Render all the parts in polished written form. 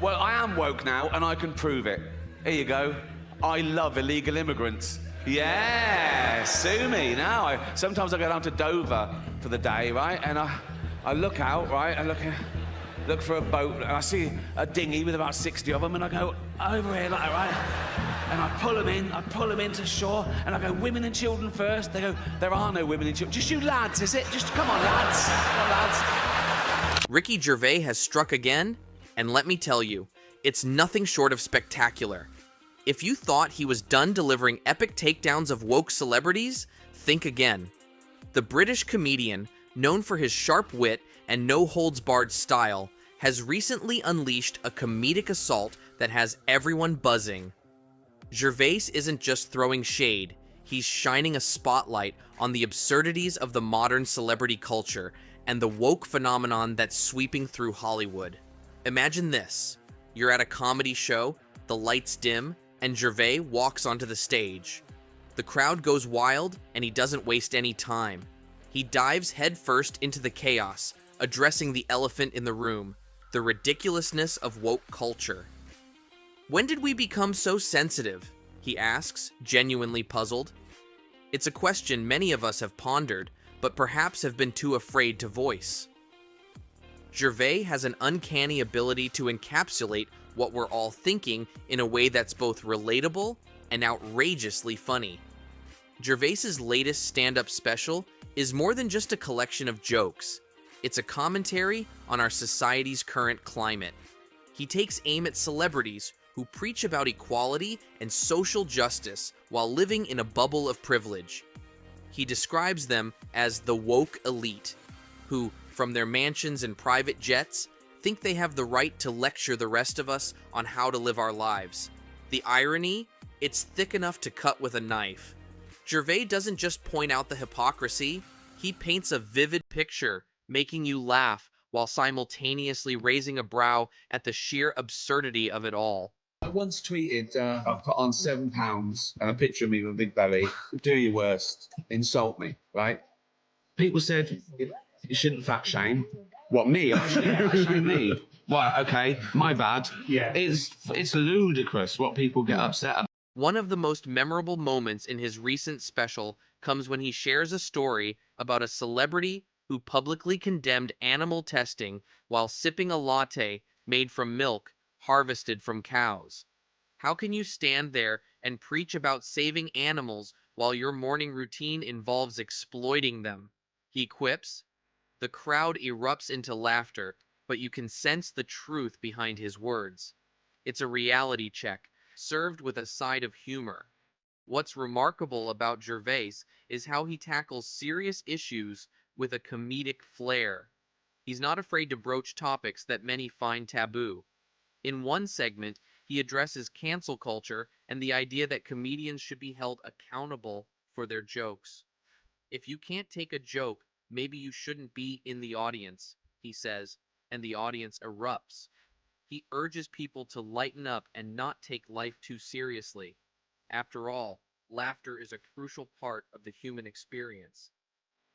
Well, I am woke now, and I can prove it. Here you go. I love illegal immigrants. Yeah, sue me now. Sometimes I go down to Dover for the day, right? And I look out, right? I look for a boat, and I see a dinghy with about 60 of them, and I go over here, like, right? And I pull them into shore, and I go, women and children first. They go, there are no women and children. Just you lads, is it? Just come on, lads. Come on, lads. Ricky Gervais has struck again, and let me tell you, it's nothing short of spectacular. If you thought he was done delivering epic takedowns of woke celebrities, think again. The British comedian, known for his sharp wit and no-holds-barred style, has recently unleashed a comedic assault that has everyone buzzing. Gervais isn't just throwing shade, he's shining a spotlight on the absurdities of the modern celebrity culture and the woke phenomenon that's sweeping through Hollywood. Imagine this. You're at a comedy show, the lights dim, and Gervais walks onto the stage. The crowd goes wild, and he doesn't waste any time. He dives headfirst into the chaos, addressing the elephant in the room, the ridiculousness of woke culture. When did we become so sensitive? He asks, genuinely puzzled. It's a question many of us have pondered, but perhaps have been too afraid to voice. Gervais has an uncanny ability to encapsulate what we're all thinking in a way that's both relatable and outrageously funny. Gervais's latest stand-up special is more than just a collection of jokes. It's a commentary on our society's current climate. He takes aim at celebrities who preach about equality and social justice while living in a bubble of privilege. He describes them as the woke elite, who, from their mansions and private jets, think they have the right to lecture the rest of us on how to live our lives. The irony? It's thick enough to cut with a knife. Gervais doesn't just point out the hypocrisy, he paints a vivid picture, making you laugh while simultaneously raising a brow at the sheer absurdity of it all. I once tweeted, I've put on £7 and a picture of me with a big belly. Do your worst. Insult me, right? People said, you shouldn't fat shame. What, me? I shouldn't fat shame me. Well, okay, my bad. Yeah. It's ludicrous what people get upset about. One of the most memorable moments in his recent special comes when he shares a story about a celebrity who publicly condemned animal testing while sipping a latte made from milk harvested from cows. How can you stand there and preach about saving animals while your morning routine involves exploiting them? He quips. The crowd erupts into laughter, but you can sense the truth behind his words. It's a reality check, served with a side of humor. What's remarkable about Gervais is how he tackles serious issues with a comedic flair. He's not afraid to broach topics that many find taboo. In one segment, he addresses cancel culture and the idea that comedians should be held accountable for their jokes. If you can't take a joke, maybe you shouldn't be in the audience, he says, and the audience erupts. He urges people to lighten up and not take life too seriously. After all, laughter is a crucial part of the human experience.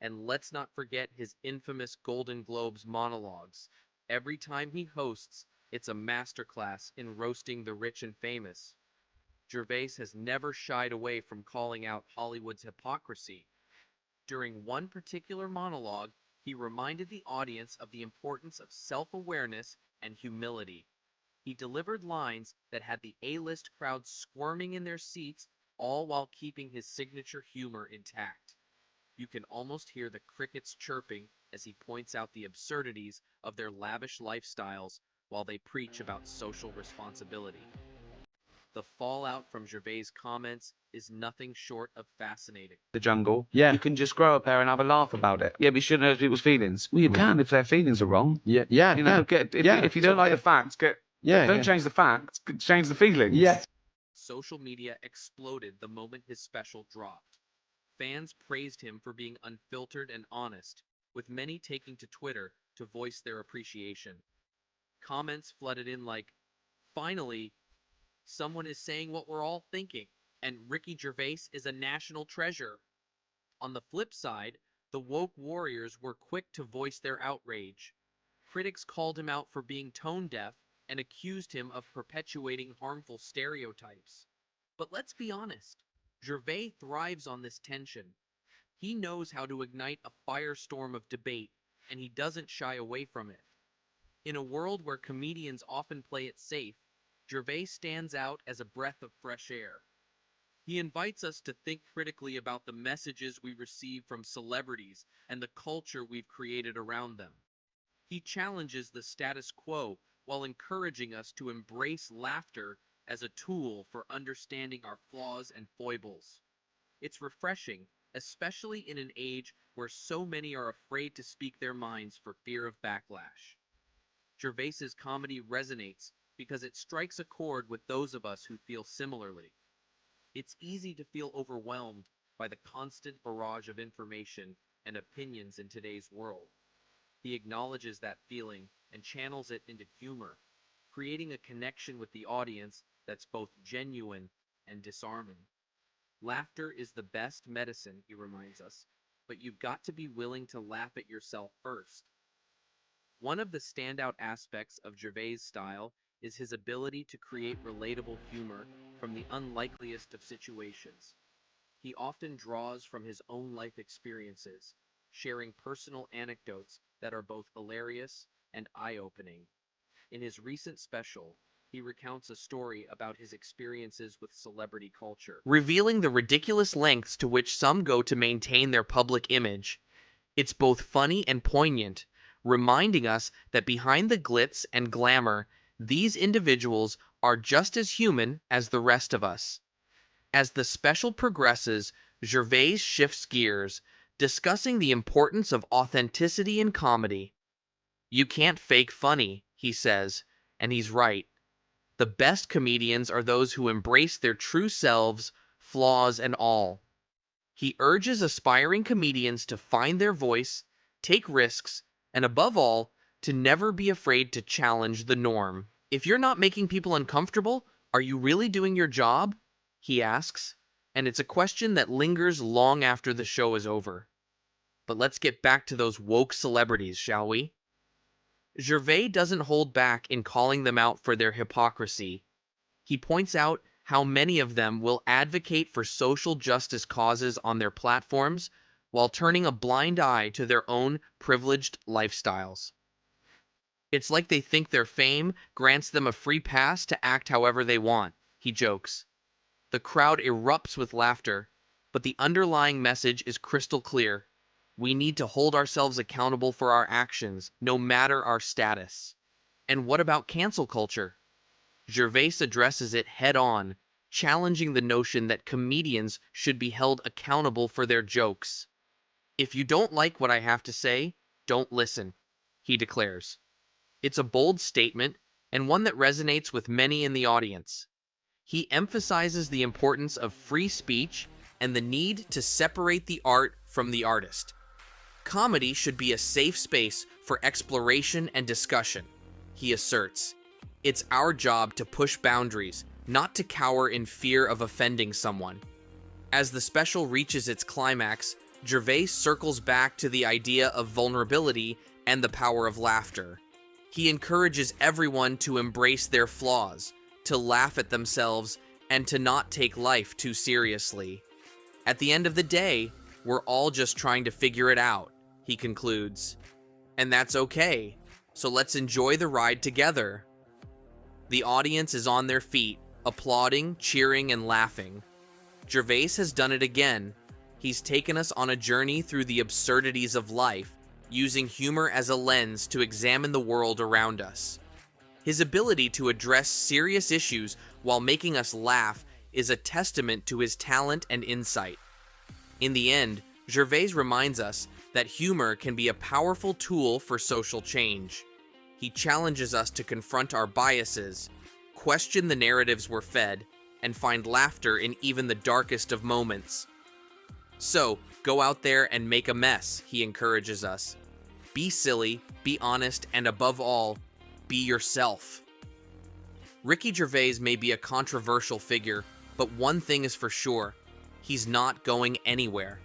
And let's not forget his infamous Golden Globes monologues. Every time he hosts, it's a masterclass in roasting the rich and famous. Gervais has never shied away from calling out Hollywood's hypocrisy. During one particular monologue, he reminded the audience of the importance of self-awareness and humility. He delivered lines that had the A-list crowd squirming in their seats, all while keeping his signature humor intact. You can almost hear the crickets chirping as he points out the absurdities of their lavish lifestyles while they preach about social responsibility. The fallout from Gervais' comments is nothing short of fascinating. The jungle. Yeah. You can just grow up there and have a laugh about it. Yeah, but you shouldn't hurt people's feelings. Well, you can if their feelings are wrong. Yeah. Yeah. You know, if you don't like the facts, don't change the facts, change the feelings. Yeah. Social media exploded the moment his special dropped. Fans praised him for being unfiltered and honest, with many taking to Twitter to voice their appreciation. Comments flooded in like, finally, someone is saying what we're all thinking, and Ricky Gervais is a national treasure. On the flip side, the woke warriors were quick to voice their outrage. Critics called him out for being tone deaf, and accused him of perpetuating harmful stereotypes. But let's be honest, Gervais thrives on this tension. He knows how to ignite a firestorm of debate, and he doesn't shy away from it. In a world where comedians often play it safe, Gervais stands out as a breath of fresh air. He invites us to think critically about the messages we receive from celebrities and the culture we've created around them. He challenges the status quo while encouraging us to embrace laughter as a tool for understanding our flaws and foibles. It's refreshing, especially in an age where so many are afraid to speak their minds for fear of backlash. Gervais's comedy resonates because it strikes a chord with those of us who feel similarly. It's easy to feel overwhelmed by the constant barrage of information and opinions in today's world. He acknowledges that feeling and channels it into humor, creating a connection with the audience that's both genuine and disarming. Laughter is the best medicine, he reminds us, but you've got to be willing to laugh at yourself first. One of the standout aspects of Gervais' style is his ability to create relatable humor from the unlikeliest of situations. He often draws from his own life experiences, sharing personal anecdotes that are both hilarious and eye-opening. In his recent special, he recounts a story about his experiences with celebrity culture, revealing the ridiculous lengths to which some go to maintain their public image. It's both funny and poignant, reminding us that behind the glitz and glamour, these individuals are just as human as the rest of us. As the special progresses, Gervais shifts gears, discussing the importance of authenticity in comedy. You can't fake funny, he says, and he's right. The best comedians are those who embrace their true selves, flaws and all. He urges aspiring comedians to find their voice, take risks, and above all, to never be afraid to challenge the norm. If you're not making people uncomfortable, are you really doing your job? He asks, and it's a question that lingers long after the show is over. But let's get back to those woke celebrities, shall we? Gervais doesn't hold back in calling them out for their hypocrisy. He points out how many of them will advocate for social justice causes on their platforms while turning a blind eye to their own privileged lifestyles. It's like they think their fame grants them a free pass to act however they want, he jokes. The crowd erupts with laughter, but the underlying message is crystal clear. We need to hold ourselves accountable for our actions, no matter our status. And what about cancel culture? Gervais addresses it head-on, challenging the notion that comedians should be held accountable for their jokes. If you don't like what I have to say, don't listen, he declares. It's a bold statement, and one that resonates with many in the audience. He emphasizes the importance of free speech and the need to separate the art from the artist. Comedy should be a safe space for exploration and discussion, he asserts. It's our job to push boundaries, not to cower in fear of offending someone. As the special reaches its climax, Gervais circles back to the idea of vulnerability and the power of laughter. He encourages everyone to embrace their flaws, to laugh at themselves, and to not take life too seriously. At the end of the day, we're all just trying to figure it out, he concludes. And that's okay, so let's enjoy the ride together. The audience is on their feet, applauding, cheering, and laughing. Gervais has done it again. He's taken us on a journey through the absurdities of life, using humor as a lens to examine the world around us. His ability to address serious issues while making us laugh is a testament to his talent and insight. In the end, Gervais reminds us that humor can be a powerful tool for social change. He challenges us to confront our biases, question the narratives we're fed, and find laughter in even the darkest of moments. So, go out there and make a mess, he encourages us. Be silly, be honest, and above all, be yourself. Ricky Gervais may be a controversial figure, but one thing is for sure, he's not going anywhere.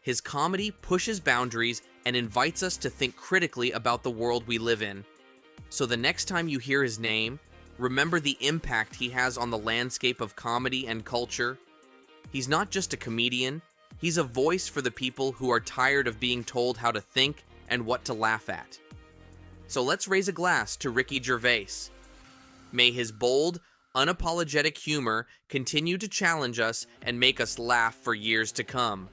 His comedy pushes boundaries and invites us to think critically about the world we live in. So the next time you hear his name, remember the impact he has on the landscape of comedy and culture. He's not just a comedian, he's a voice for the people who are tired of being told how to think and what to laugh at. So let's raise a glass to Ricky Gervais. May his bold, unapologetic humor continue to challenge us and make us laugh for years to come.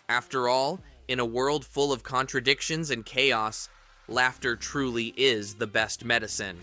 After all, in a world full of contradictions and chaos, laughter truly is the best medicine.